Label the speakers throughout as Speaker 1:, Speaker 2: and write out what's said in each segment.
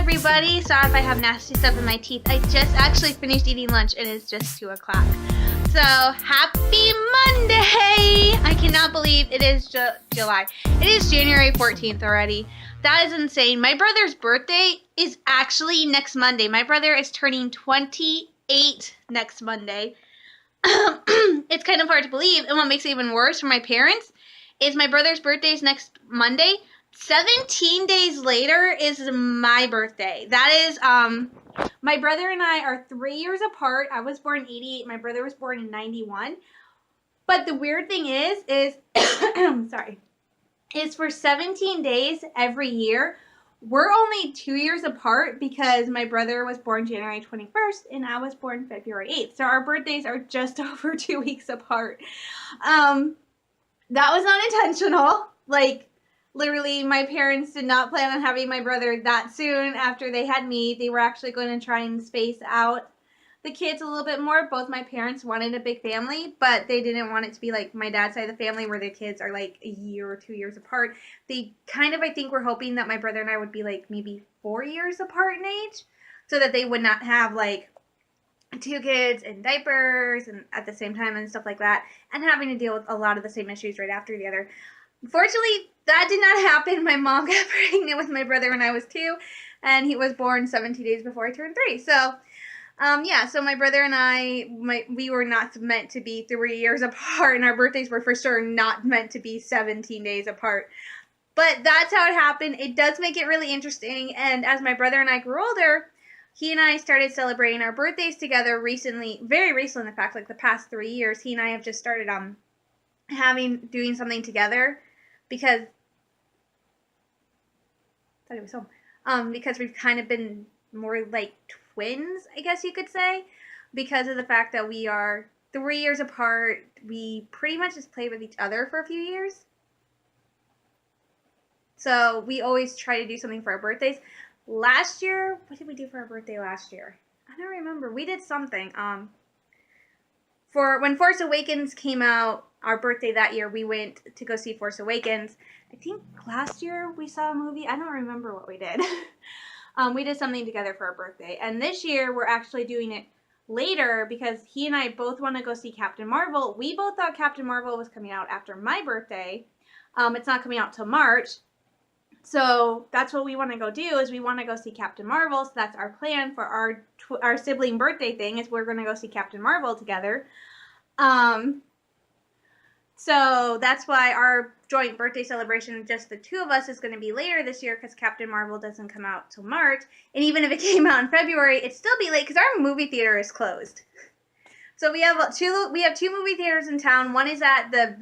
Speaker 1: everybody. Sorry if I have nasty stuff in my teeth. I just actually finished eating lunch and it's just 2 o'clock. So, happy Monday! I cannot believe it is July. It is January 14th already. That is insane. My brother's birthday is actually next Monday. My brother is turning 28 next Monday. It's kind of hard to believe. And what makes it even worse for my parents is my brother's birthday is next Monday. 17 days later is my birthday. That is, my brother and I are 3 years apart. I was born in 88. My brother was born in 91. But the weird thing is sorry, is for 17 days every year, we're only 2 years apart because my brother was born January 21st and I was born February 8th. So our birthdays are just over 2 weeks apart. That was not intentional. Like, literally, my parents did not plan on having my brother that soon after they had me. They were actually going to try and space out the kids a little bit more. Both my parents wanted a big family, but they didn't want it to be like my dad's side of the family where the kids are like a year or 2 years apart. They kind of, I think, were hoping that my brother and I would be like maybe 4 years apart in age so that they would not have like 2 kids and diapers and at the same time and stuff like that and having to deal with a lot of the same issues right after the other. Unfortunately, that did not happen. My mom got pregnant with my brother when I was 2, and he was born 17 days before I turned 3. So, yeah, so my brother and I, we were not meant to be 3 years apart, and our birthdays were for sure not meant to be 17 days apart. But that's how it happened. It does make it really interesting, and as my brother and I grew older, he and I started celebrating our birthdays together recently, very recently, in fact, like the past 3 years. He and I have just started doing something together because because we've kind of been more like twins, I guess you could say, because of the fact that we are 3 years apart. We pretty much just played with each other for a few years. So we always try to do something for our birthdays. Last year, what did we do for our birthday last year? I don't remember. We did something. For when Force Awakens came out, our birthday that year, we went to go see Force Awakens. I think last year we saw a movie. I don't remember what we did. We did something together for our birthday. And this year, we're actually doing it later because he and I both want to go see Captain Marvel. We both thought Captain Marvel was coming out after my birthday. It's not coming out till March. So that's what we want to go do is we want to go see Captain Marvel. So that's our plan for our sibling birthday thing is we're going to go see Captain Marvel together. So that's why our joint birthday celebration, just the 2 of us, is going to be later this year because Captain Marvel doesn't come out till March. And even if it came out in February, it'd still be late because our movie theater is closed. So we have 2 movie theaters in town. One is at the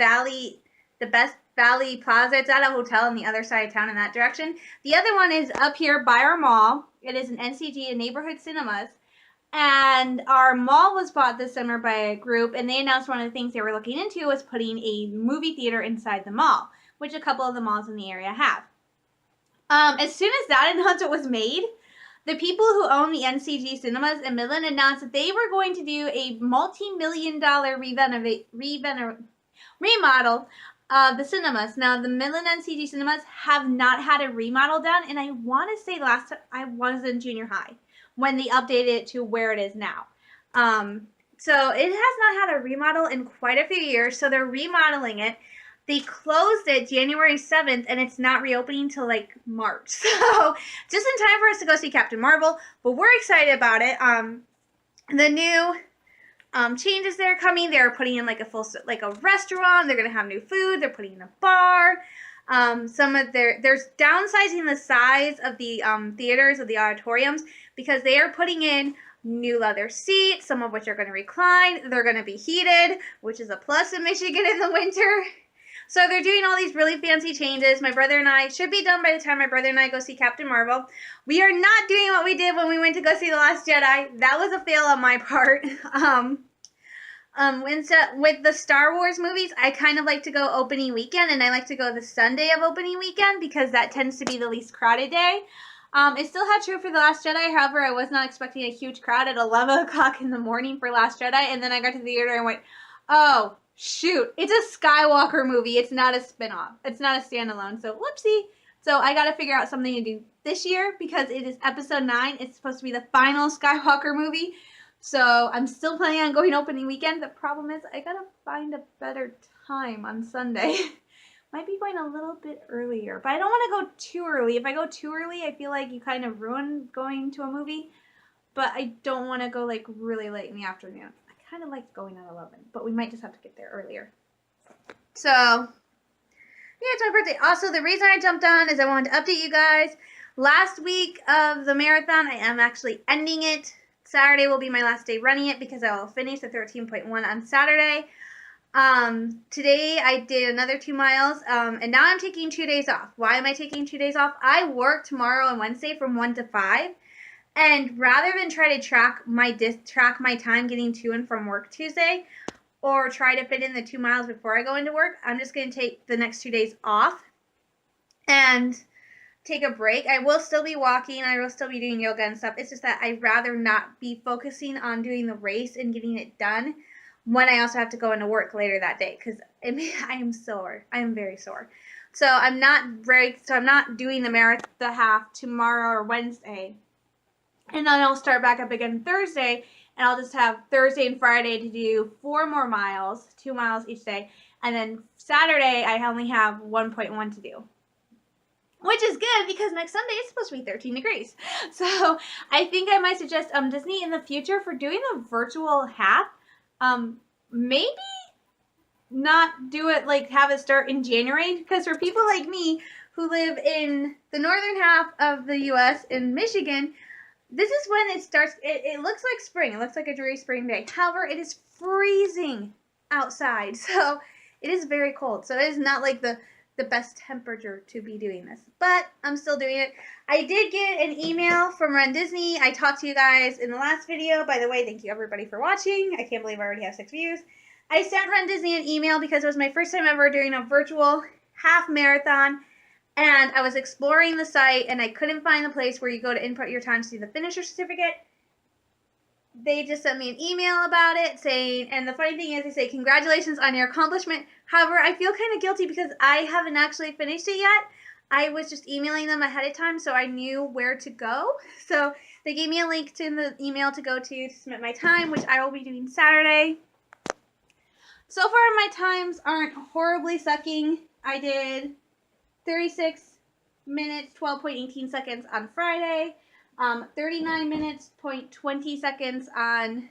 Speaker 1: Best Valley Plaza. It's at a hotel on the other side of town in that direction. The other one is up here by our mall. It is an NCG, a neighborhood cinemas. And our mall was bought this summer by a group, and they announced one of the things they were looking into was putting a movie theater inside the mall, which a couple of the malls in the area have. As soon as that announcement was made, the people who own the NCG Cinemas in Midland announced that they were going to do a multi-million-dollar remodel of the cinemas. Now, the Midland NCG Cinemas have not had a remodel done, and I want to say last time I was in junior high when they updated it to where it is now. So it has not had a remodel in quite a few years, so they're remodeling it. They closed it January 7th, and it's not reopening till like March. So just in time for us to go see Captain Marvel, but we're excited about it. The new changes that are coming, they're putting in like a restaurant. They're going to have new food. They're putting in a bar. There's downsizing the size of the theaters, of the auditoriums, because they are putting in new leather seats, some of which are going to recline. They're going to be heated, which is a plus in Michigan in the winter. So they're doing all these really fancy changes. My brother and I should be done by the time my brother and I go see Captain Marvel. We are not doing what we did when we went to go see The Last Jedi. That was a fail on my part. With the Star Wars movies, I kind of like to go opening weekend, and I like to go the Sunday of opening weekend because that tends to be the least crowded day. It still had true for The Last Jedi. However, I was not expecting a huge crowd at 11 o'clock in the morning for Last Jedi, and then I got to the theater and went, oh, shoot, it's a Skywalker movie. It's not a spinoff. It's not a standalone, so whoopsie. So I got to figure out something to do this year because it is episode 9. It's supposed to be the final Skywalker movie. So I'm still planning on going opening weekend. The problem is I gotta find a better time on Sunday. Might be going a little bit earlier, but I don't want to go too early. If I go too early, I feel like you kind of ruin going to a movie. But I don't want to go like really late in the afternoon. I kind of like going at 11, but we might just have to get there earlier. So, yeah, it's my birthday. Also, the reason I jumped on is I wanted to update you guys. Last week of the marathon, I am actually ending it. Saturday will be my last day running it because I will finish the 13.1 on Saturday. Today I did another 2 miles, and now I'm taking 2 days off. Why am I taking 2 days off? I work tomorrow and Wednesday from 1 to 5, and rather than try to track my time getting to and from work Tuesday, or try to fit in the 2 miles before I go into work, I'm just going to take the next 2 days off and take a break. I will still be walking. I will still be doing yoga and stuff. It's just that I'd rather not be focusing on doing the race and getting it done when I also have to go into work later that day because I am sore. I am very sore. So I'm not doing the half tomorrow or Wednesday. And then I'll start back up again Thursday, and I'll just have Thursday and Friday to do 4 more miles, 2 miles each day. And then Saturday, I only have 1.1 to do, which is good because next Sunday it's supposed to be 13 degrees. So I think I might suggest Disney in the future for doing a virtual half. Maybe not do it like have it start in January, because for people like me who live in the northern half of the U.S. in Michigan, this is when it starts. It looks like spring. It looks like a dreary spring day. However, it is freezing outside, so it is very cold. So it is not like the best temperature to be doing this, but I'm still doing it. I did get an email from Run Disney. I talked to you guys in the last video. By the way, thank you everybody for watching. I can't believe I already have 6 views. I sent Run Disney an email because it was my first time ever doing a virtual half marathon, and I was exploring the site and I couldn't find the place where you go to input your time to see the finisher certificate. They just sent me an email about it saying, and the funny thing is they say, congratulations on your accomplishment. However, I feel kind of guilty because I haven't actually finished it yet. I was just emailing them ahead of time so I knew where to go. So they gave me a link in the email to go to submit my time, which I will be doing Saturday. So far my times aren't horribly sucking. I did 36 minutes, 12.18 seconds on Friday. 39 minutes, 20 seconds on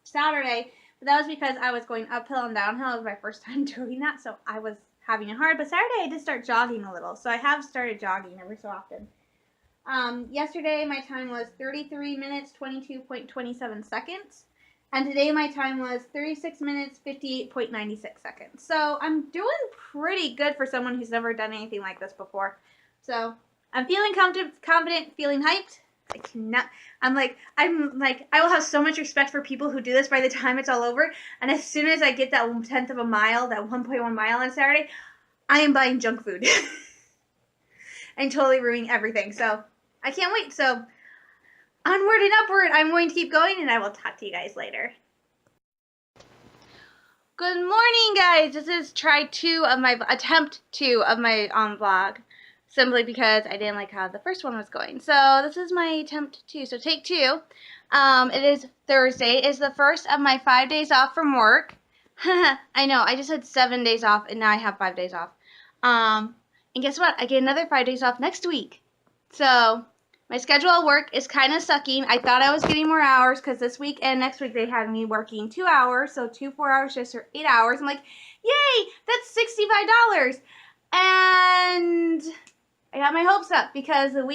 Speaker 1: Saturday, but that was because I was going uphill and downhill. It was my first time doing that, so I was having it hard. But Saturday I did start jogging a little, so I have started jogging every so often. Yesterday my time was 33 minutes, 22.27 seconds, and today my time was 36 minutes, 58.96 seconds. So I'm doing pretty good for someone who's never done anything like this before. So I'm feeling confident, feeling hyped. I will have so much respect for people who do this by the time it's all over. And as soon as I get that 1/10 of a mile, that 1.1 mile on Saturday, I am buying junk food. And totally ruining everything. So I can't wait. So onward and upward, I'm going to keep going, and I will talk to you guys later. Good morning, guys. This is attempt 2 of my vlog. Simply because I didn't like how the first one was going. So this is my attempt 2. So take 2. It is Thursday. It is the first of my 5 days off from work. I know, I just had 7 days off and now I have 5 days off. And guess what? I get another 5 days off next week. So my schedule at work is kind of sucking. I thought I was getting more hours because this week and next week they had me working 2 hours. So 2 4-hour shifts are 8 hours. I'm like, yay, that's $65. And I got my hopes up because the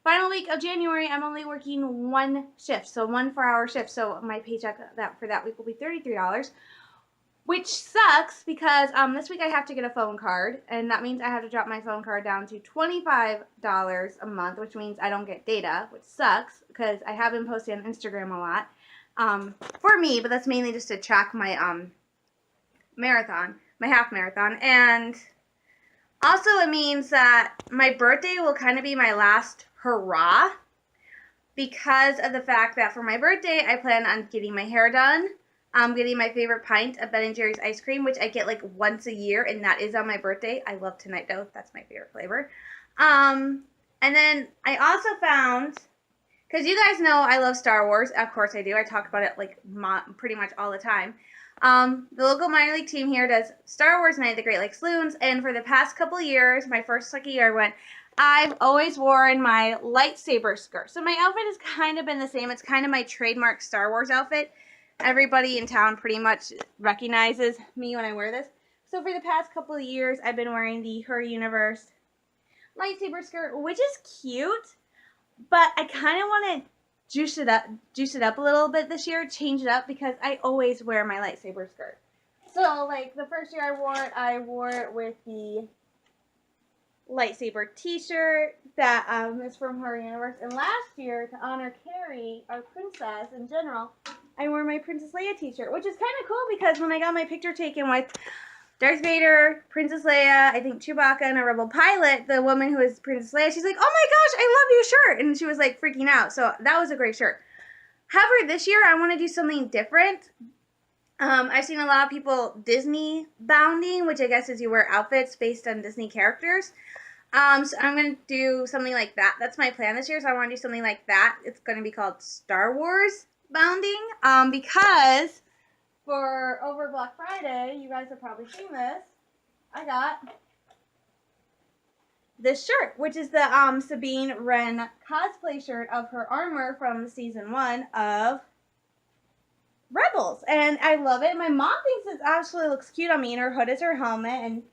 Speaker 1: final week of January, I'm only working 1 shift, so 1 4-hour shift. So my paycheck for that week will be $33, which sucks because this week I have to get a phone card, and that means I have to drop my phone card down to $25 a month, which means I don't get data, which sucks because I have been posting on Instagram a lot for me, but that's mainly just to track my half marathon, and also, it means that my birthday will kind of be my last hurrah because of the fact that for my birthday, I plan on getting my hair done. I'm getting my favorite pint of Ben & Jerry's ice cream, which I get like once a year, and that is on my birthday. I love Tonight Dough. That's my favorite flavor. And And then I also found, because you guys know I love Star Wars. Of course I do. I talk about it like pretty much all the time. The local minor league team here does Star Wars Night at the Great Lakes Loons, and for the past couple years, my first year I went, I've always worn my lightsaber skirt. So my outfit has kind of been the same. It's kind of my trademark Star Wars outfit. Everybody in town pretty much recognizes me when I wear this. So for the past couple of years, I've been wearing the Her Universe lightsaber skirt, which is cute, but I kind of want to juice it up a little bit this year, change it up, because I always wear my lightsaber skirt. So like the first year I wore it with the lightsaber t-shirt that is from Her Universe, and last year, to honor Carrie, our princess in general, I wore my Princess Leia t-shirt, which is kind of cool because when I got my picture taken with Darth Vader, Princess Leia, I think Chewbacca, and a Rebel pilot, the woman who is Princess Leia, she's like, oh my gosh, I love your shirt, and she was like freaking out, so that was a great shirt. However, this year I want to do something different. I've seen a lot of people Disney bounding, which I guess is you wear outfits based on Disney characters. So I'm going to do something like that. That's my plan this year, so I want to do something like that. It's going to be called Star Wars bounding, because for over Black Friday, you guys have probably seen this, I got this shirt, which is the Sabine Wren cosplay shirt of her armor from season 1 of Rebels, and I love it. My mom thinks it actually looks cute on me, and her hood is her helmet and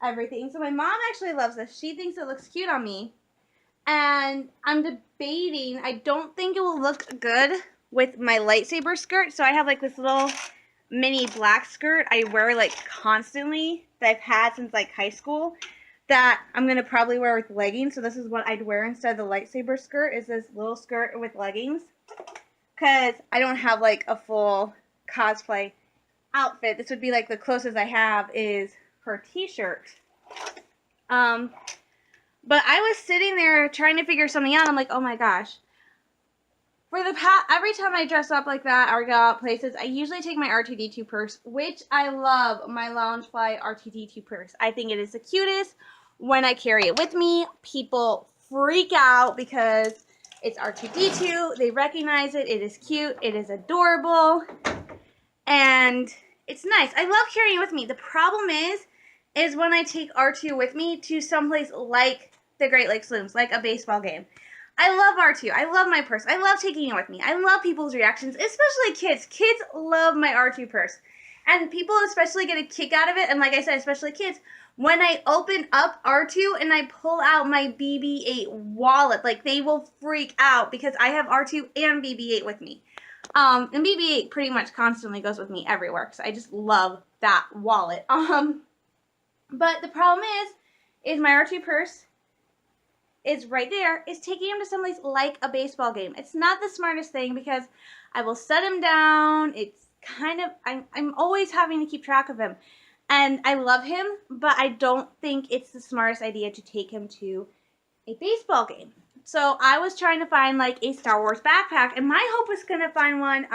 Speaker 1: everything. So my mom actually loves this. She thinks it looks cute on me, and I'm debating. I don't think it will look good with my lightsaber skirt, so I have like this little mini black skirt I wear like constantly that I've had since like high school that I'm going to probably wear with leggings. So this is what I'd wear instead of the lightsaber skirt, is this little skirt with leggings, because I don't have like a full cosplay outfit. This would be like the closest I have is her t-shirt. But I was sitting there trying to figure something out. I'm like, oh my gosh. For the every time I dress up like that or go out places, I usually take my R2-D2 purse, which I love, my Loungefly R2-D2 purse. I think it is the cutest. When I carry it with me, people freak out because it's R2-D2. They recognize it. It is cute. It is adorable. And it's nice. I love carrying it with me. The problem is when I take R2 with me to someplace like the Great Lakes Loons, like a baseball game. I love R2. I love my purse. I love taking it with me. I love people's reactions, especially kids. Kids love my R2 purse. And people especially get a kick out of it, and like I said, especially kids, when I open up R2 and I pull out my BB-8 wallet, like they will freak out because I have R2 and BB-8 with me. And BB-8 pretty much constantly goes with me everywhere because I just love that wallet. But the problem is my R2 purse is right there, is taking him to someplace like a baseball game. It's not the smartest thing because I will set him down. It's kind of, I'm always having to keep track of him. And I love him, but I don't think it's the smartest idea to take him to a baseball game. So I was trying to find like a Star Wars backpack, and my hope was going to find one.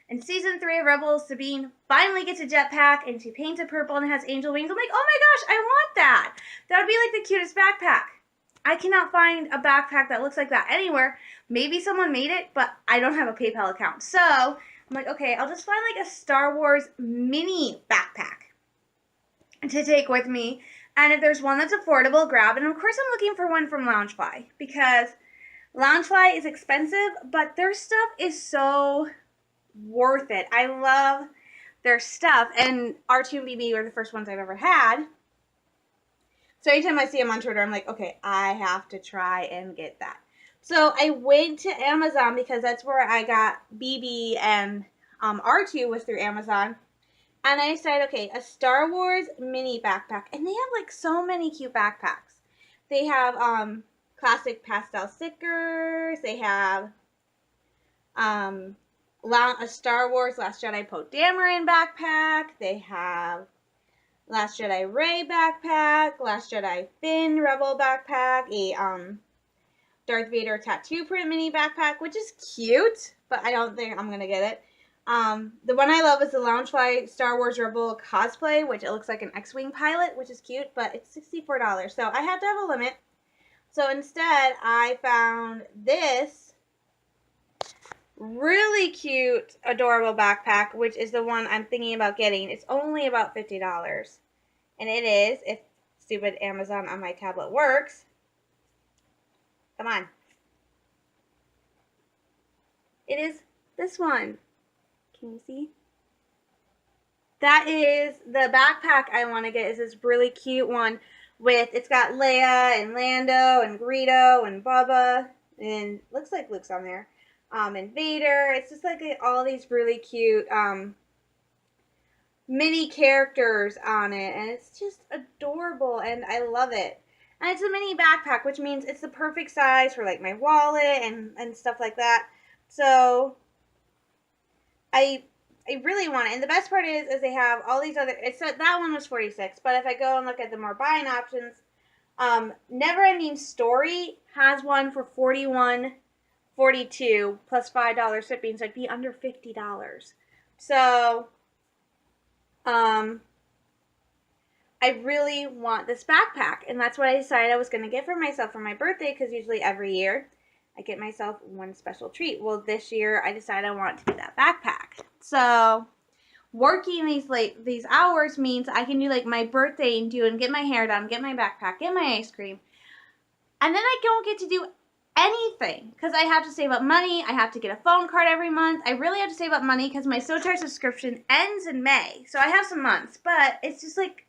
Speaker 1: In season 3 of Rebels, Sabine finally gets a jetpack, and she paints it purple and it has angel wings. I'm like, oh my gosh, I want that. That would be like the cutest backpack. I cannot find a backpack that looks like that anywhere. Maybe someone made it, but I don't have a PayPal account. So I'm like, okay, I'll just find like a Star Wars mini backpack to take with me. And if there's one that's affordable, grab it. And of course, I'm looking for one from Loungefly because Loungefly is expensive, but their stuff is so worth it. I love their stuff. And R2 and BB were the first ones I've ever had. So anytime I see them on Twitter, I'm like, okay, I have to try and get that. So I went to Amazon because that's where I got BB, and R2 was through Amazon. And I decided, okay, a Star Wars mini backpack. And they have like so many cute backpacks. They have classic pastel stickers. They have a Star Wars Last Jedi Poe Dameron backpack. They have Last Jedi Rey backpack, Last Jedi Finn Rebel backpack, a Darth Vader tattoo print mini backpack, which is cute, but I don't think I'm going to get it. The one I love is the Loungefly Star Wars Rebel cosplay, which it looks like an X-Wing pilot, which is cute, but it's $64. So I had to have a limit. So instead, I found this really cute, adorable backpack, which is the one I'm thinking about getting. It's only about $50. And it is, if stupid Amazon on my tablet works. Come on. It is this one. Can you see? That is the backpack I want to get. Is this really cute one with, it's got Leia and Lando and Greedo and Bubba, and looks like Luke's on there. And Vader. It's just like all these really cute mini characters on it, and it's just adorable, and I love it. And it's a mini backpack, which means it's the perfect size for like my wallet and stuff like that. So I really want it. And the best part is they have all these other, that one was $46, but if I go and look at the more buying options, Never Ending Story has one for $41.42 plus $5 shipping, so it'd be under $50. So I really want this backpack, and that's what I decided I was going to get for myself for my birthday, because usually every year I get myself one special treat. Well, this year I decided I want to do that backpack. So working these hours means I can do like my birthday and get my hair done, get my backpack, get my ice cream, and then I don't get to do anything because I have to save up money. I have to get a phone card every month. I really have to save up money because my SoChart subscription ends in May, so I have some months, but it's just like,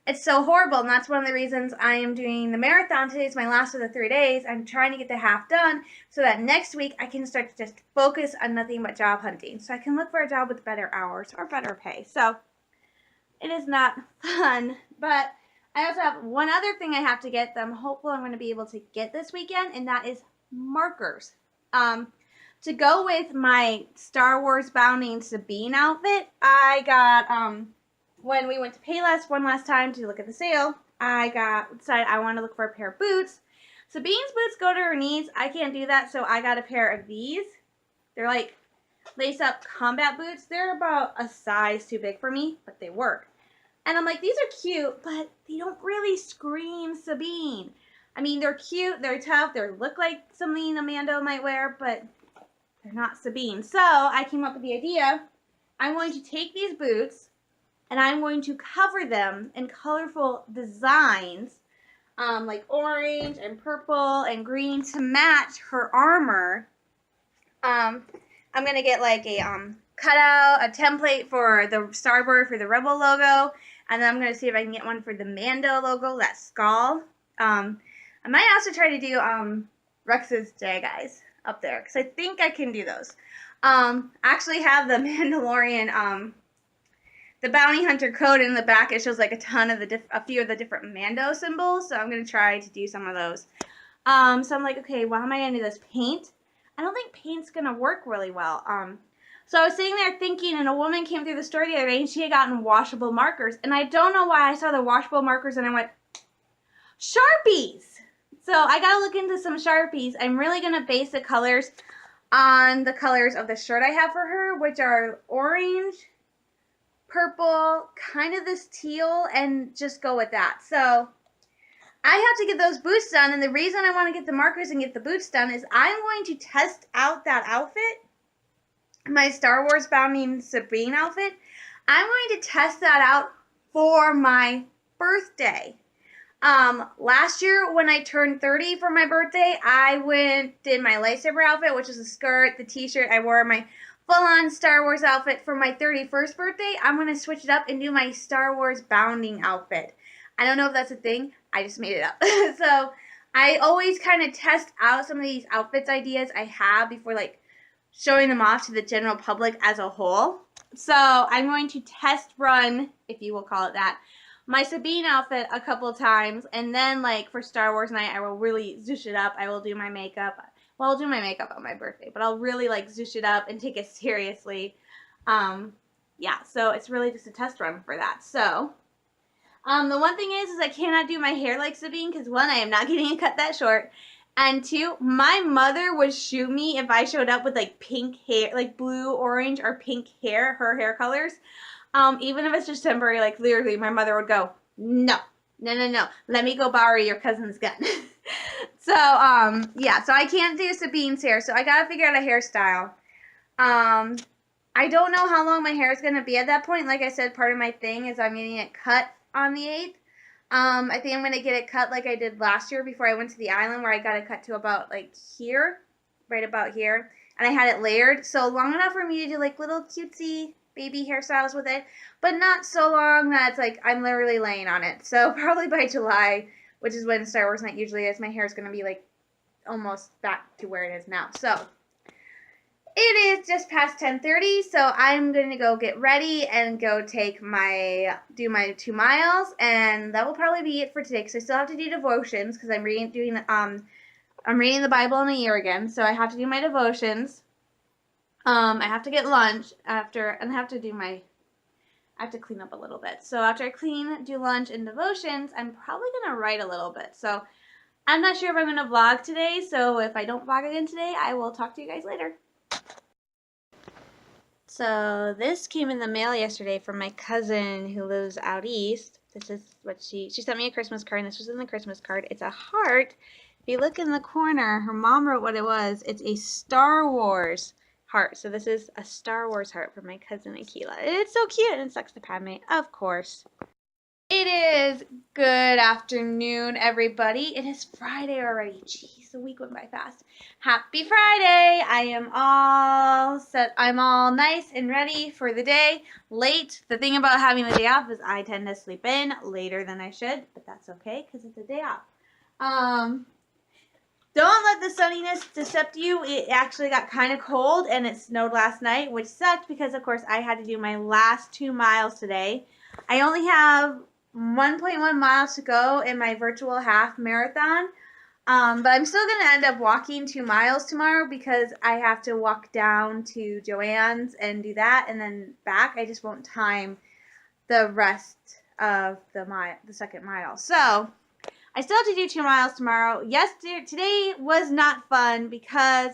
Speaker 1: it's so horrible, and that's one of the reasons I am doing the marathon. Today is my last of the 3 days. I'm trying to get the half done so that next week I can start to just focus on nothing but job hunting. So I can look for a job with better hours or better pay. So it is not fun, but I also have one other thing I have to get that I'm hopeful I'm going to be able to get this weekend, and that is markers. To go with my Star Wars Bounding Sabine outfit, I got, when we went to Payless one last time to look at the sale, I decided I want to look for a pair of boots. Sabine's boots go to her knees. I can't do that, so I got a pair of these. They're like lace-up combat boots. They're about a size too big for me, but they work. And I'm like, these are cute, but they don't really scream Sabine. I mean, they're cute, they're tough, they look like something Amanda might wear, but they're not Sabine. So I came up with the idea. I'm going to take these boots, and I'm going to cover them in colorful designs, like orange and purple and green to match her armor. I'm going to get like a cutout, a template for the Starboard for the Rebel logo, and then I'm going to see if I can get one for the Mando logo, that skull. I might also try to do Rex's Jag Eyes up there, because I think I can do those. I actually have the Mandalorian the bounty hunter code in the back. It shows like a few of the different Mando symbols, so I'm going to try to do some of those. So I'm like, okay, well, how am I going to do this? Paint? I don't think paint's going to work really well. So I was sitting there thinking, and a woman came through the store the other day, and she had gotten washable markers, and I don't know why I saw the washable markers, and I went, Sharpies! So I got to look into some Sharpies. I'm really going to base the colors on the colors of the shirt I have for her, which are orange, purple, kind of this teal, and just go with that. So I have to get those boots done, and the reason I want to get the markers and get the boots done is I'm going to test out that outfit, my Star Wars Bounding Sabine outfit. I'm going to test that out for my birthday. Last year when I turned 30 for my birthday, I did my lightsaber outfit, which is a skirt, the t-shirt. I wore my full-on Star Wars outfit for my 31st birthday. I'm going to switch it up and do my Star Wars Bounding outfit. I don't know if that's a thing. I just made it up. So I always kind of test out some of these outfits ideas I have before like showing them off to the general public as a whole. So I'm going to test run, if you will call it that, my Sabine outfit a couple of times, and then like for Star Wars night, I will really zhoosh it up. I will do my makeup. Well, I'll do my makeup on my birthday, but I'll really like zhoosh it up and take it seriously. Yeah, so it's really just a test run for that. So, the one thing is I cannot do my hair like Sabine because one, I am not getting it cut that short, and two, my mother would shoot me if I showed up with like pink hair, like blue, orange, or pink hair, her hair colors. Even if it's just temporary, like literally, my mother would go, no, No. Let me go borrow your cousin's gun. So, yeah, so I can't do Sabine's hair, so I gotta figure out a hairstyle. I don't know how long my hair is gonna be at that point. Like I said, part of my thing is I'm getting it cut on the 8th. I think I'm gonna get it cut like I did last year before I went to the island, where I got it cut to about like here, right about here, and I had it layered, so long enough for me to do like little cutesy baby hairstyles with it, but not so long that it's like I'm literally laying on it. So probably by July, which is when Star Wars Night usually is, my hair is gonna be like almost back to where it is now. So it is just past 10:30, so I'm going to go get ready and go do my 2 miles, and that will probably be it for today, because I still have to do devotions, because I'm reading the Bible in a year again, so I have to do my devotions. I have to get lunch after, and I have to clean up a little bit. So after I do lunch and devotions, I'm probably going to write a little bit. So I'm not sure if I'm going to vlog today, so if I don't vlog again today, I will talk to you guys later. So this came in the mail yesterday from my cousin who lives out east. This is what she sent me a Christmas card, and this was in the Christmas card. It's a heart. If you look in the corner, her mom wrote what it was. It's a Star Wars heart. So this is a Star Wars heart from my cousin Akila. It's so cute, and it sucks to Padme, of course. It is good afternoon, everybody. It is Friday already. Jeez, the week went by fast. Happy Friday. I am all set. I'm all nice and ready for the day. Late. The thing about having the day off is I tend to sleep in later than I should, but that's okay because it's a day off. Don't let the sunniness decept you. It actually got kind of cold and it snowed last night, which sucked because, of course, I had to do my last 2 miles today. I only have 1.1 miles to go in my virtual half marathon, but I'm still going to end up walking 2 miles tomorrow because I have to walk down to Joann's and do that and then back. I just won't time the rest of the second mile. So I still have to do 2 miles tomorrow. Today was not fun because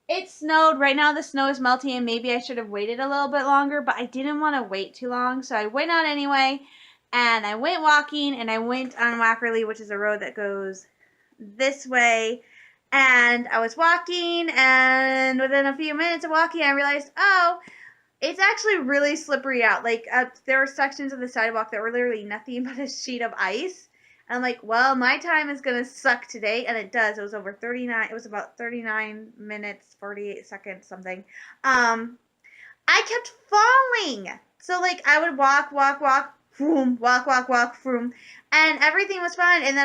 Speaker 1: it snowed. Right now the snow is melting and maybe I should have waited a little bit longer, but I didn't want to wait too long. So I went out anyway and I went walking and I went on Wackerly, which is a road that goes this way. And I was walking and within a few minutes of walking I realized, oh, it's actually really slippery out. Like there were sections of the sidewalk that were literally nothing but a sheet of ice. And I'm like, well, my time is going to suck today. And it does. It was over 39. It was about 39 minutes, 48 seconds, something. I kept falling. So, like, I would walk, vroom, walk, vroom. And everything was fine. And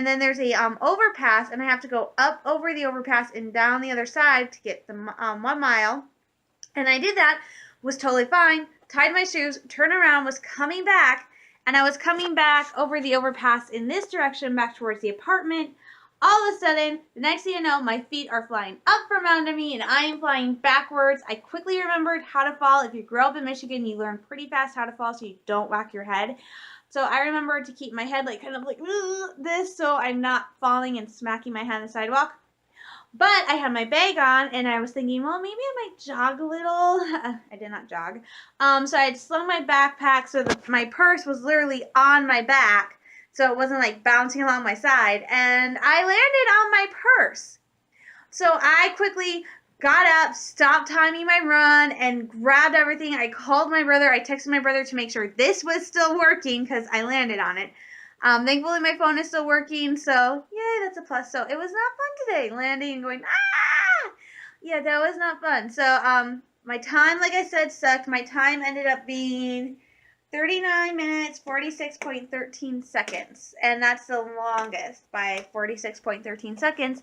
Speaker 1: then there's a overpass. And I have to go up over the overpass and down the other side to get the 1 mile. And I did that. Was totally fine. Tied my shoes, turned around, was coming back. And I was coming back over the overpass in this direction back towards the apartment. All of a sudden, the next thing you know, my feet are flying up from under me and I am flying backwards. I quickly remembered how to fall. If you grow up in Michigan, you learn pretty fast how to fall so you don't whack your head. So I remember to keep my head like kind of like this so I'm not falling and smacking my head on the sidewalk. But I had my bag on, and I was thinking, well, maybe I might jog a little. I did not jog. So I had slung my backpack so my purse was literally on my back, so it wasn't like bouncing along my side. And I landed on my purse. So I quickly got up, stopped timing my run, and grabbed everything. I called my brother. I texted my brother to make sure this was still working because I landed on it. Thankfully, my phone is still working, so yay, that's a plus. So it was not fun today, landing and going, ah! Yeah, that was not fun. So my time, like I said, sucked. My time ended up being 39 minutes, 46.13 seconds, and that's the longest by 46.13 seconds.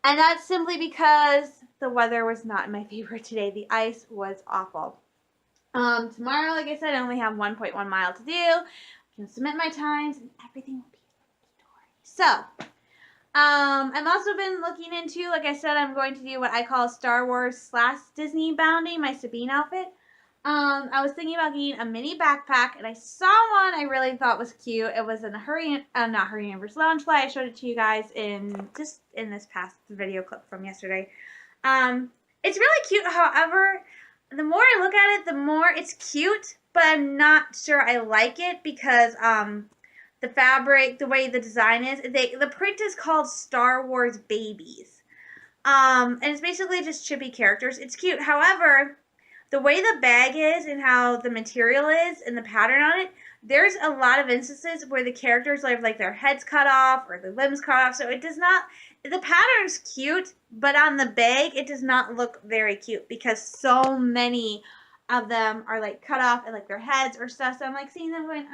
Speaker 1: And that's simply because the weather was not in my favor today. The ice was awful. Tomorrow, like I said, I only have 1.1 mile to do. Can submit my times and everything will be hunky-dory. So, I've also been looking into, like I said, I'm going to do what I call Star Wars / Disney bounding, my Sabine outfit. I was thinking about getting a mini backpack, and I saw one I really thought was cute. It was in a not Hurry Universe Loungefly. I showed it to you guys in this past video clip from yesterday. It's really cute. However, the more I look at it, the more it's cute. But I'm not sure I like it because the fabric, the way the design is. The print is called Star Wars Babies. And it's basically just chibi characters. It's cute. However, the way the bag is and how the material is and the pattern on it, there's a lot of instances where the characters have like their heads cut off or their limbs cut off. So it does not, the pattern's cute, but on the bag, it does not look very cute because so many of them are like cut off and like their heads or stuff. So I'm like seeing them going,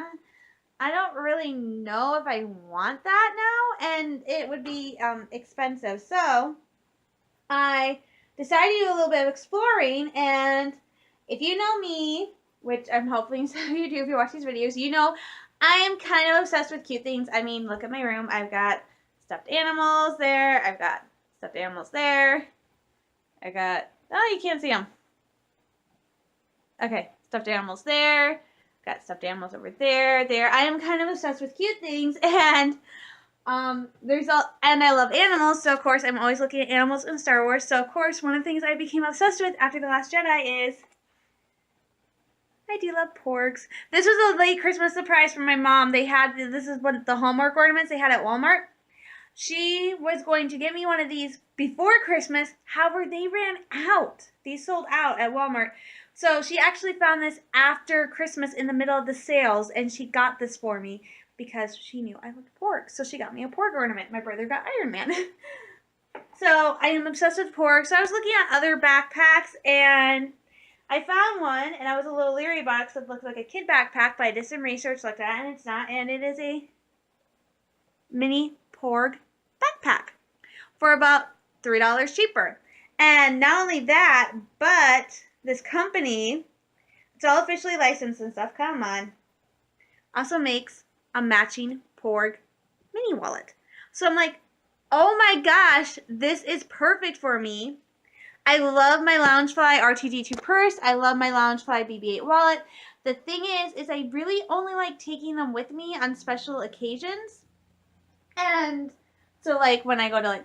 Speaker 1: I don't really know if I want that now. And it would be expensive. So I decided to do a little bit of exploring, and if you know me, which I'm hoping some of you do if you watch these videos, you know I am kind of obsessed with cute things. I mean, look at my room. I've got stuffed animals there. I've got stuffed animals there. I got, oh, you can't see them. Okay, stuffed animals there. Got stuffed animals over there. I am kind of obsessed with cute things, and and I love animals, so of course I'm always looking at animals in Star Wars. So of course one of the things I became obsessed with after The Last Jedi is I do love porgs. This was a late Christmas surprise from my mom. This is one the Hallmark ornaments they had at Walmart. She was going to get me one of these before Christmas. However, they ran out. These sold out at Walmart. So she actually found this after Christmas in the middle of the sales, and she got this for me because she knew I loved porgs. So she got me a porg ornament. My brother got Iron Man. So I am obsessed with porgs. So I was looking at other backpacks, and I found one, and I was a little leery about it because it looked like a kid backpack, but I did some research, looked at it, and it's not. And it is a mini porg backpack for about $3 cheaper. And not only that, but this company, it's all officially licensed and stuff, come on, also makes a matching porg mini wallet. So I'm like, oh my gosh, this is perfect for me. I love my Loungefly R2-D2 purse. I love my Loungefly BB-8 wallet. The thing is I really only like taking them with me on special occasions. And so like when I go to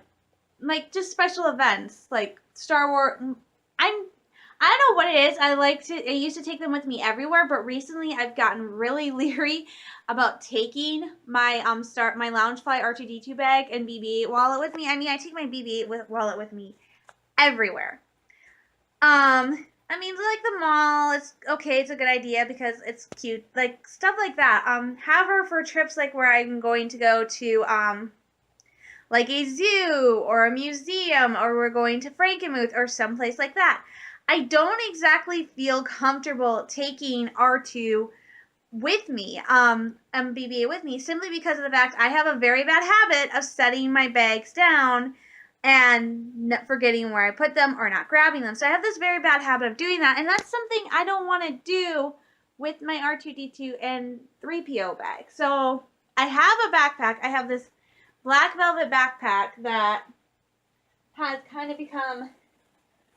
Speaker 1: like just special events, like Star Wars, I don't know what it is. I used to take them with me everywhere, but recently I've gotten really leery about taking my my Loungefly R2-D2 bag and BB-8 wallet with me. I mean, I take my BB-8 wallet with me everywhere. I mean, like the mall, it's okay, it's a good idea because it's cute, like stuff like that. However, for trips like where I'm going to go to like a zoo or a museum, or we're going to Frankenmuth or someplace like that, I don't exactly feel comfortable taking R2 with me, and BB-8 with me, simply because of the fact I have a very bad habit of setting my bags down and forgetting where I put them or not grabbing them. So I have this very bad habit of doing that, and that's something I don't want to do with my R2-D2 and 3PO bag. So I have a backpack. I have this black velvet backpack that has kind of become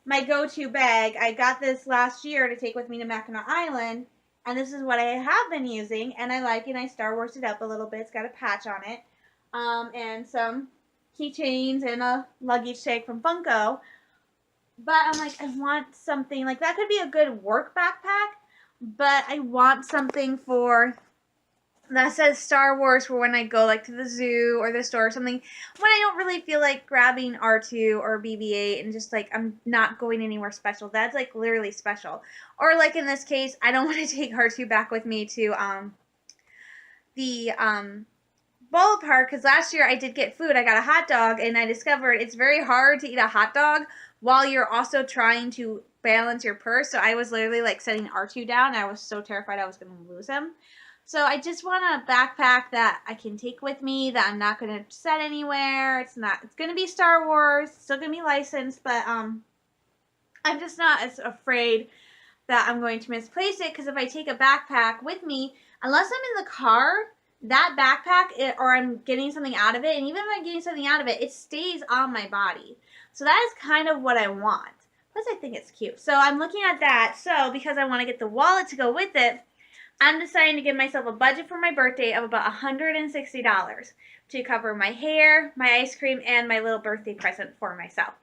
Speaker 1: my go-to bag. I got this last year to take with me to Mackinac Island, and this is what I have been using, and I like it. I Star Wars it up a little bit. It's got a patch on it, and some keychains and a luggage tag from Funko. But I'm like, I want something, like that could be a good work backpack, but I want something for that says Star Wars for when I go like to the zoo or the store or something, when I don't really feel like grabbing R2 or BB-8 and just like I'm not going anywhere special. That's like literally special. Or like in this case, I don't want to take R2 back with me to the ballpark, because last year I did get food. I got a hot dog, and I discovered it's very hard to eat a hot dog while you're also trying to balance your purse. So I was literally like setting R2 down. I was so terrified I was going to lose him. So I just want a backpack that I can take with me, that I'm not going to set anywhere. It's going to be Star Wars, it's still going to be licensed, but I'm just not as afraid that I'm going to misplace it, because if I take a backpack with me, unless I'm in the car, that backpack, or I'm getting something out of it, and even if I'm getting something out of it, it stays on my body. So that is kind of what I want. Plus I think it's cute. So I'm looking at that. So because I want to get the wallet to go with it, I'm deciding to give myself a budget for my birthday of about $160 to cover my hair, my ice cream, and my little birthday present for myself.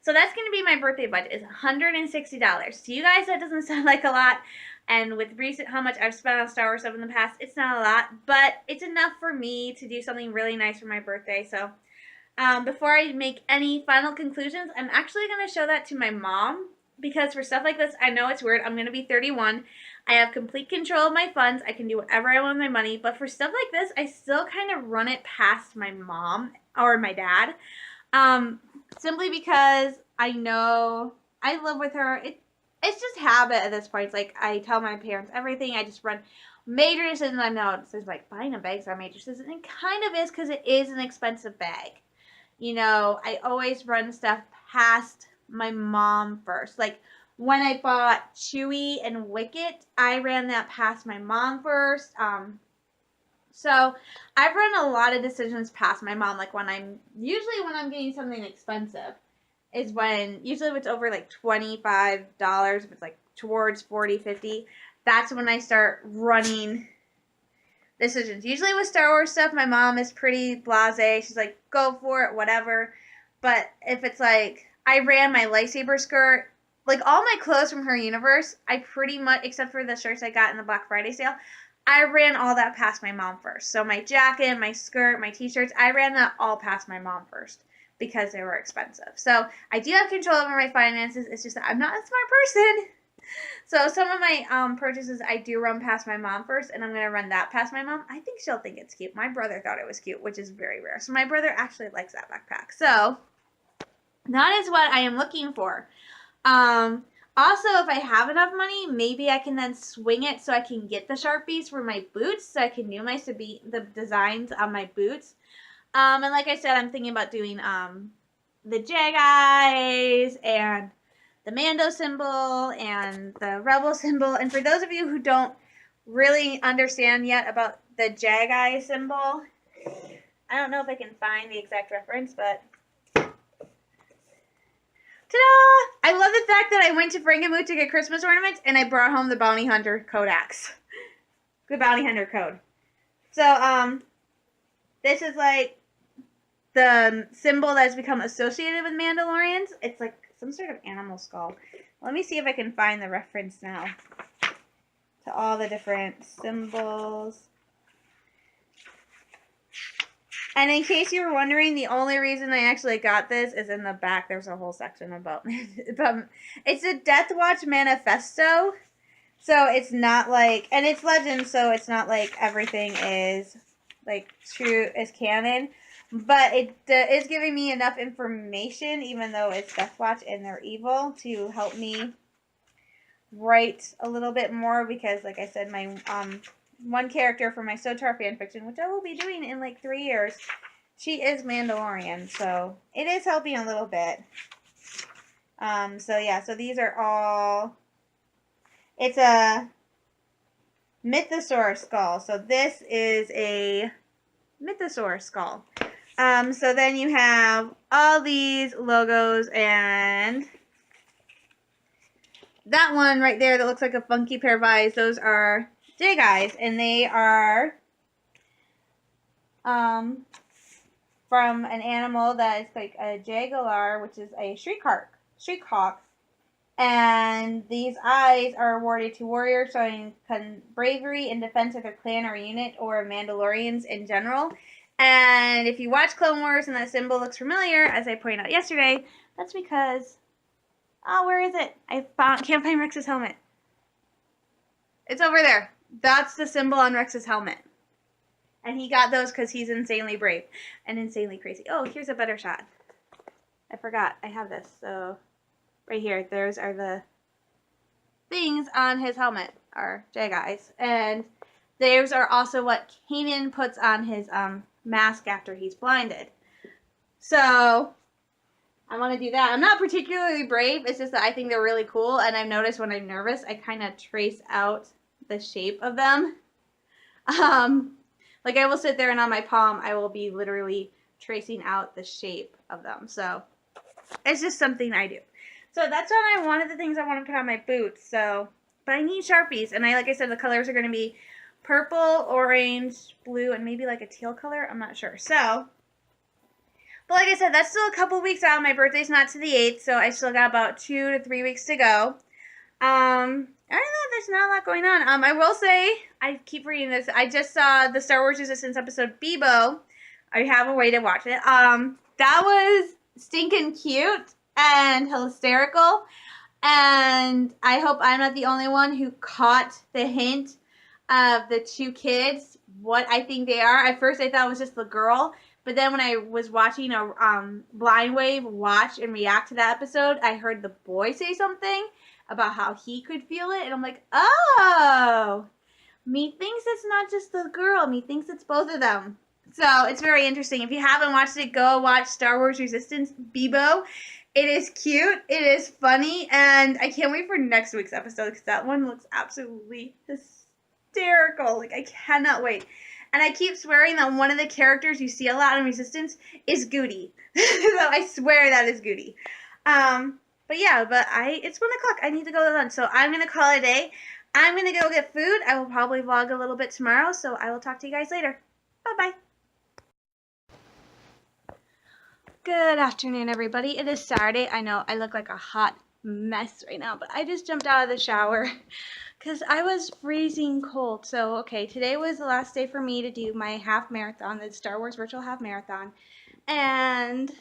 Speaker 1: So that's going to be my birthday budget, is $160. To you guys, that doesn't sound like a lot. And with how much I've spent on Star Wars stuff in the past, it's not a lot, but it's enough for me to do something really nice for my birthday. So before I make any final conclusions, I'm actually going to show that to my mom because for stuff like this, I know it's weird. I'm going to be 31. I have complete control of my funds. I can do whatever I want with my money. But for stuff like this, I still kind of run it past my mom or my dad. Simply because I know I live with her. It's just habit at this point. It's like I tell my parents everything. I just run major decisions. I know it's like buying a bag's not major decisions. And it kind of is because it is an expensive bag. You know, I always run stuff past my mom first. Like when I bought Chewy and Wicket, I ran that past my mom first. So I've run a lot of decisions past my mom. Like when I'm getting something expensive is usually if it's over like $25, if it's like towards 40, 50, that's when I start running decisions. Usually with Star Wars stuff, my mom is pretty blasé. She's like, go for it, whatever. But if it's like, I ran my lightsaber skirt, like all my clothes from her universe, I pretty much, except for the shirts I got in the Black Friday sale, I ran all that past my mom first. So my jacket, my skirt, my t-shirts, I ran that all past my mom first because they were expensive. So I do have control over my finances. It's just that I'm not a smart person. So some of my purchases I do run past my mom first, and I'm going to run that past my mom. I think she'll think it's cute. My brother thought it was cute, which is very rare. So my brother actually likes that backpack. So that is what I am looking for. Also, if I have enough money, maybe I can then swing it so I can get the Sharpies for my boots, so I can do the designs on my boots. And like I said, I'm thinking about doing the Jedi's and the Mando symbol and the Rebel symbol. And for those of you who don't really understand yet about the Jedi symbol, I don't know if I can find the exact reference, but ta-da! I love the fact that I went to Frankenmuth to get Christmas ornaments and I brought home the Bounty Hunter Codex. The Bounty Hunter Code. So, this is like the symbol that has become associated with Mandalorians. It's like some sort of animal skull. Let me see if I can find the reference now to all the different symbols. And in case you were wondering, the only reason I actually got this is in the back. There's a whole section about it's a Death Watch manifesto. So it's not like, and it's legend, so it's not like everything is like true as canon. But it is giving me enough information, even though it's Death Watch and they're evil, to help me write a little bit more. Because, like I said, my one character for my SOTAR fanfiction, which I will be doing in like 3 years, she is Mandalorian. So it is helping a little bit. So yeah, so these are all... It's a Mythosaur skull. So this is a Mythosaur skull. So then you have all these logos and that one right there that looks like a funky pair of eyes. Those are Jedi's, and they are from an animal that is like a Jaguar, which is a Shriek-hawk. And these eyes are awarded to warriors showing bravery in defense of their clan or unit or Mandalorians in general. And if you watch Clone Wars and that symbol looks familiar, as I pointed out yesterday, that's because, oh, where is it? Can't find Rex's helmet. It's over there. That's the symbol on Rex's helmet. And he got those because he's insanely brave and insanely crazy. Oh, here's a better shot. I forgot. I have this. So, right here, those are the things on his helmet, are Jedi's. And those are also what Kanan puts on his mask after he's blinded. So I want to do that. I'm not particularly brave. It's just that I think they're really cool. And I've noticed when I'm nervous, I kind of trace out the shape of them. Like I will sit there and on my palm, I will be literally tracing out the shape of them. So it's just something I do. So that's one of the things I want to put on my boots. So, but I need Sharpies. And like I said, the colors are going to be purple, orange, blue, and maybe like a teal color. I'm not sure. So, but like I said, that's still a couple weeks out. My birthday's not to the 8th, so I still got about 2 to 3 weeks to go. And I don't know, there's not a lot going on. I will say, I keep reading this. I just saw the Star Wars Resistance episode Bebo. I have a way to watch it. That was stinking cute and hysterical. And I hope I'm not the only one who caught the hint of the two kids, what I think they are. At first I thought it was just the girl. But then when I was watching a Blind Wave watch and react to that episode, I heard the boy say something about how he could feel it. And I'm like, oh, me thinks it's not just the girl. Me thinks it's both of them. So it's very interesting. If you haven't watched it, go watch Star Wars Resistance Bebo. It is cute. It is funny. And I can't wait for next week's episode because that one looks absolutely hysterical. Like, I cannot wait. And I keep swearing that one of the characters you see a lot in Resistance is Goody. So I swear that is Goody. But yeah, it's 1 o'clock. I need to go to lunch. So I'm going to call it a day. I'm going to go get food. I will probably vlog a little bit tomorrow. So I will talk to you guys later. Bye-bye. Good afternoon, everybody. It is Saturday. I know I look like a hot mess right now, but I just jumped out of the shower because I was freezing cold. So, okay, today was the last day for me to do my half marathon, the Star Wars virtual half marathon. And if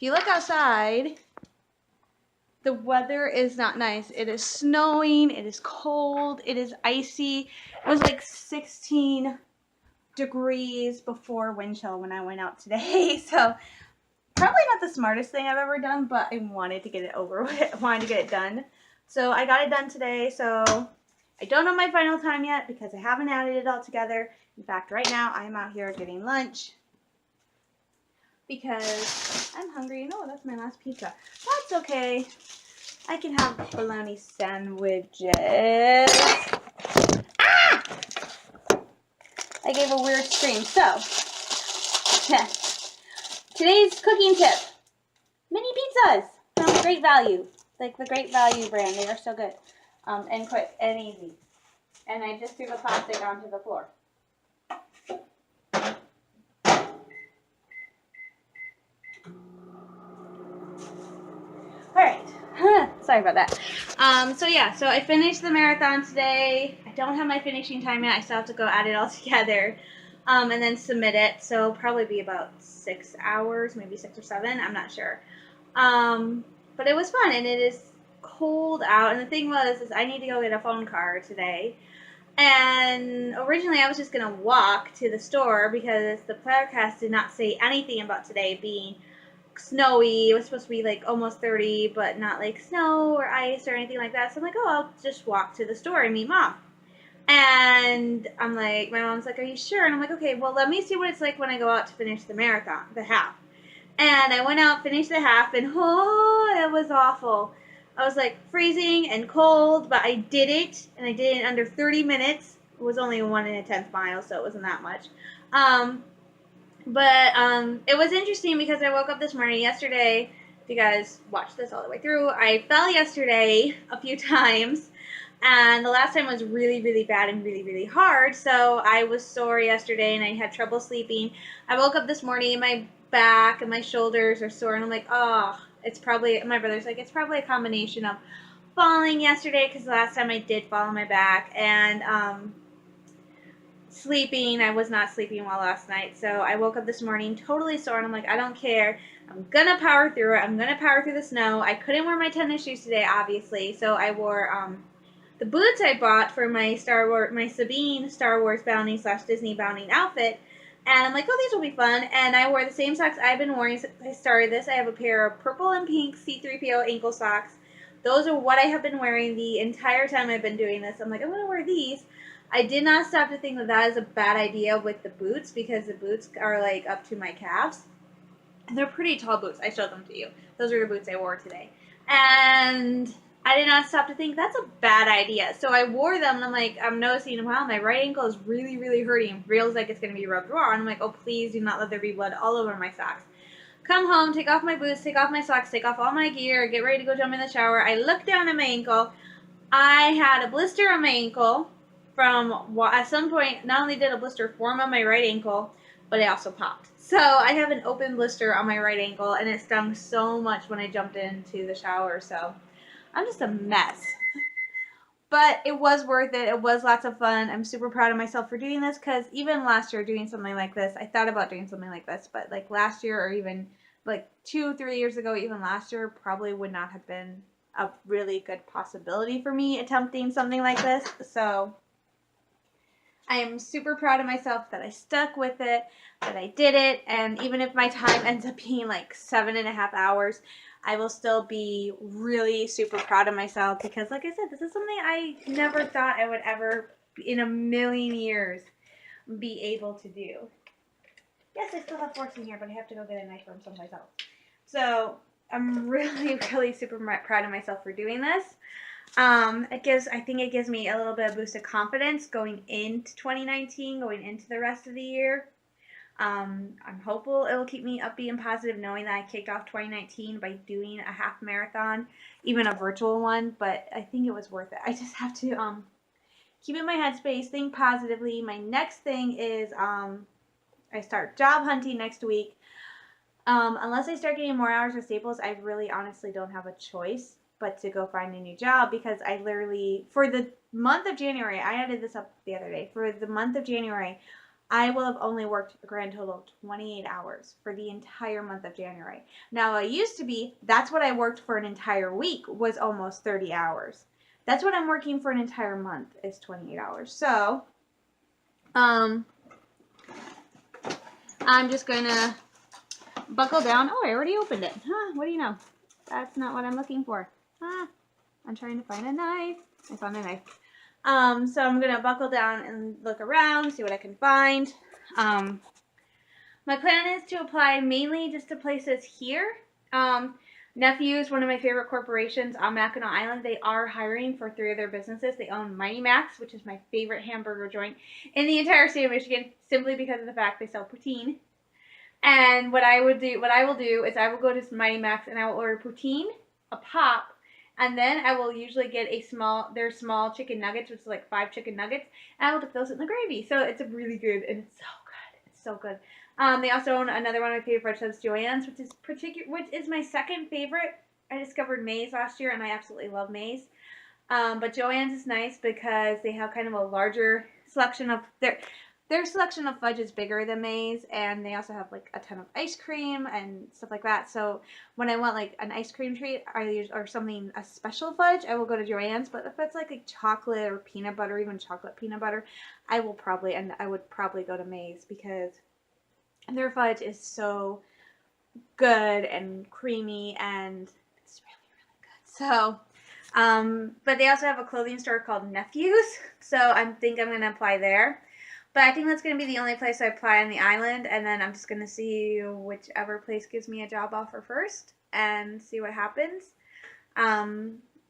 Speaker 1: you look outside, the weather is not nice. It is snowing. It is cold. It is icy. It was like 16 degrees before wind chill when I went out today. So, probably not the smartest thing I've ever done, but I wanted to get it over with. I wanted to get it done. So I got it done today. So I don't know my final time yet because I haven't added it all together. In fact, right now I'm out here getting lunch because I'm hungry. No, that's my last pizza. That's okay. I can have bologna sandwiches. Ah! I gave a weird scream. So, today's cooking tip, mini pizzas from Great Value, like the Great Value brand. They are so good and quick and easy. And I just threw the plastic onto the floor. All right, sorry about that. So I finished the marathon today. I don't have my finishing time yet. I still have to go add it all together. And then submit it. So probably be about 6 hours, maybe 6 or 7. I'm not sure. But it was fun, and it is cold out. And the thing is I need to go get a phone card today. And originally I was just going to walk to the store because the forecast did not say anything about today being snowy. It was supposed to be like almost 30, but not like snow or ice or anything like that. So I'm like, oh, I'll just walk to the store and meet Mom. And I'm like, my mom's like, are you sure? And I'm like, okay, well, let me see what it's like when I go out to finish the marathon, the half. And I went out, finished the half, and oh, it was awful. I was like freezing and cold, but I did it, and I did it in under 30 minutes. It was only 1 1/10 mile, so it wasn't that much. It was interesting because I woke up this morning yesterday. If you guys watched this all the way through, I fell yesterday a few times. And the last time was really, really bad and really, really hard. So I was sore yesterday and I had trouble sleeping. I woke up this morning and my back and my shoulders are sore. And I'm like, oh, it's probably, my brother's like, it's probably a combination of falling yesterday because the last time I did fall on my back. And sleeping. I was not sleeping well last night. So I woke up this morning totally sore. And I'm like, I don't care. I'm going to power through it. I'm going to power through the snow. I couldn't wear my tennis shoes today, obviously. So I wore the boots I bought for my Sabine Star Wars bounding / Disney bounding outfit. And I'm like, oh, these will be fun. And I wore the same socks I've been wearing since I started this. I have a pair of purple and pink C-3PO ankle socks. Those are what I have been wearing the entire time I've been doing this. I'm like, I'm going to wear these. I did not stop to think that that is a bad idea with the boots because the boots are like up to my calves. They're pretty tall boots. I showed them to you. Those are the boots I wore today. And I did not stop to think that's a bad idea. So I wore them and I'm like, I'm noticing, wow, my right ankle is really, really hurting. Feels like it's going to be rubbed raw. And I'm like, oh, please do not let there be blood all over my socks. Come home, take off my boots, take off my socks, take off all my gear, get ready to go jump in the shower. I look down at my ankle. I had a blister on my ankle from, at some point, not only did a blister form on my right ankle, but it also popped. So I have an open blister on my right ankle and it stung so much when I jumped into the shower. So I'm just a mess. But it was worth it. It was lots of fun. I'm super proud of myself for doing this because even last year doing something like this, I thought about doing something like this, but like last year or even like 2-3 years ago, even last year, probably would not have been a really good possibility for me attempting something like this. So I am super proud of myself that I stuck with it, that I did it, and even if my time ends up being like 7.5 hours, I will still be really super proud of myself because, like I said, this is something I never thought I would ever, in a million years, be able to do. Yes, I still have forks in here, but I have to go get a knife from someplace else. So I'm really, really super proud of myself for doing this. I think it gives me a little bit of boost of confidence going into 2019, going into the rest of the year. I'm hopeful it will keep me upbeat and positive knowing that I kicked off 2019 by doing a half marathon, even a virtual one, but I think it was worth it. I just have to keep in my headspace, think positively. My next thing is I start job hunting next week. Unless I start getting more hours with Staples, I really honestly don't have a choice but to go find a new job because I literally, for the month of January, I added this up the other day, for the month of January, I will have only worked a grand total of 28 hours for the entire month of January. Now, it used to be, that's what I worked for an entire week, was almost 30 hours. That's what I'm working for an entire month, is 28 hours. So, I'm just going to buckle down. Oh, I already opened it. Huh, what do you know? That's not what I'm looking for. I'm trying to find a knife. I found a knife. So I'm going to buckle down and look around, see what I can find. My plan is to apply mainly just to places here. Nephews, one of my favorite corporations on Mackinac Island, they are hiring for 3 of their businesses. They own Mighty Max, which is my favorite hamburger joint in the entire state of Michigan, simply because of the fact they sell poutine. And what I will do is I will go to Mighty Max and I will order poutine, a pop, and then I will usually get their small chicken nuggets, which is like 5 chicken nuggets, and I will dip those in the gravy. So it's a really good, and it's so good. It's so good. They also own another one of my favorite shops, Joann's, which is my second favorite. I discovered Maze last year, and I absolutely love Maze. But Joann's is nice because they have kind of a larger selection of their selection of fudge is bigger than Maze, and they also have like a ton of ice cream and stuff like that. So when I want like an ice cream treat or something, a special fudge, I will go to Joann's. But if it's like a chocolate or peanut butter, even chocolate peanut butter, I would probably go to Maze because their fudge is so good and creamy and it's really, really good. So, but they also have a clothing store called Nephews, so I think I'm going to apply there. But I think that's going to be the only place I apply on the island, and then I'm just going to see whichever place gives me a job offer first and see what happens.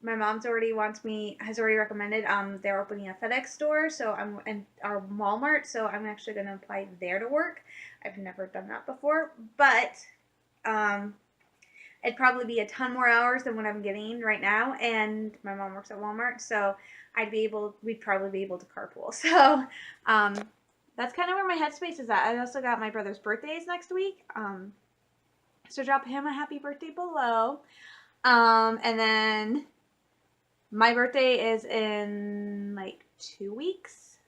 Speaker 1: My mom's has already recommended, they're opening a FedEx store, or Walmart, so I'm actually going to apply there to work. I've never done that before, but, it'd probably be a ton more hours than what I'm getting right now, and my mom works at Walmart, so we'd probably be able to carpool. So, that's kind of where my headspace is at. I also got my brother's birthdays next week, so drop him a happy birthday below. And then my birthday is in like 2 weeks,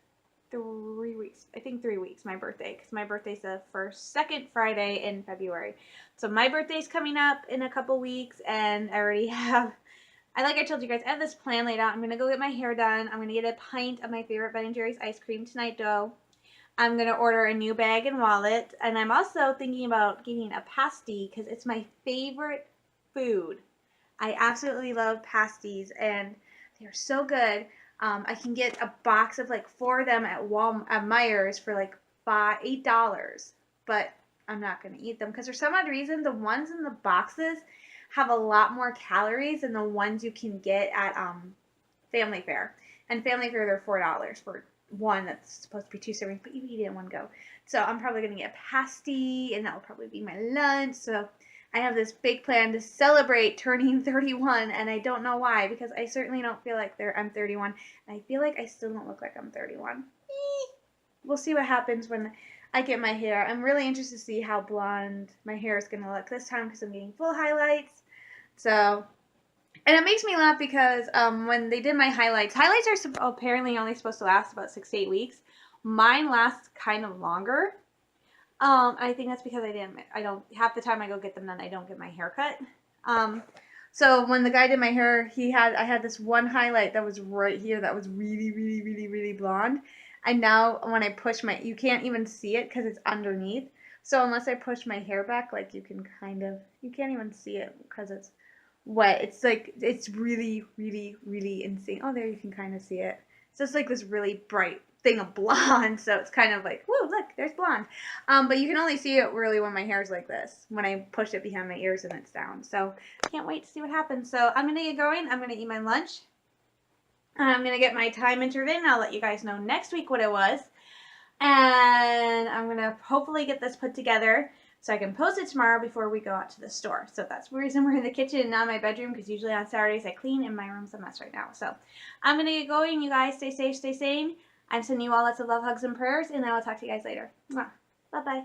Speaker 1: 3 weeks. I think 3 weeks, my birthday, because my birthday's the second Friday in February. So my birthday's coming up in a couple weeks, and I already have, like I told you guys, I have this plan laid out. I'm going to go get my hair done. I'm going to get a pint of my favorite Ben & Jerry's ice cream tonight, dough. I'm going to order a new bag and wallet, and I'm also thinking about getting a pasty because it's my favorite food. I absolutely love pasties, and they're so good. I can get a box of like 4 of them at Meijer's for like $8, but I'm not going to eat them because for some odd reason, the ones in the boxes have a lot more calories than the ones you can get at Family Fare. And Family Fare, they're $4 for one that's supposed to be 2 servings, but you eat it in one go. So I'm probably going to get a pasty, and that will probably be my lunch. So I have this big plan to celebrate turning 31, and I don't know why, because I certainly don't feel like I'm 31, and I feel like I still don't look like I'm 31. We'll see what happens when I get my hair. I'm really interested to see how blonde my hair is going to look this time because I'm getting full highlights. So And it makes me laugh because when they did my highlights are apparently only supposed to last about 6 to 8 weeks. Mine lasts kind of longer. I think that's because I don't, half the time I go get them done, I don't get my hair cut. So when the guy did my hair, I had this one highlight that was right here that was really, really, really, really blonde. And now when I push you can't even see it because it's underneath. So unless I push my hair back, like you can't even see it because it's wet. It's like, it's really, really, really insane. Oh, there you can kind of see it. So it's like this really bright thing of blonde. So it's kind of like, whoa, look, there's blonde. But you can only see it really when my hair's like this, when I push it behind my ears and it's down. So can't wait to see what happens. So I'm going to get going. I'm going to eat my lunch. I'm going to get my time entered in. I'll let you guys know next week what it was. And I'm going to hopefully get this put together so I can post it tomorrow before we go out to the store. So that's the reason we're in the kitchen and not my bedroom, because usually on Saturdays I clean and my room's a mess right now. So I'm going to get going. You guys stay safe, stay sane. I'm sending you all lots of love, hugs, and prayers, and I will talk to you guys later. Bye-bye.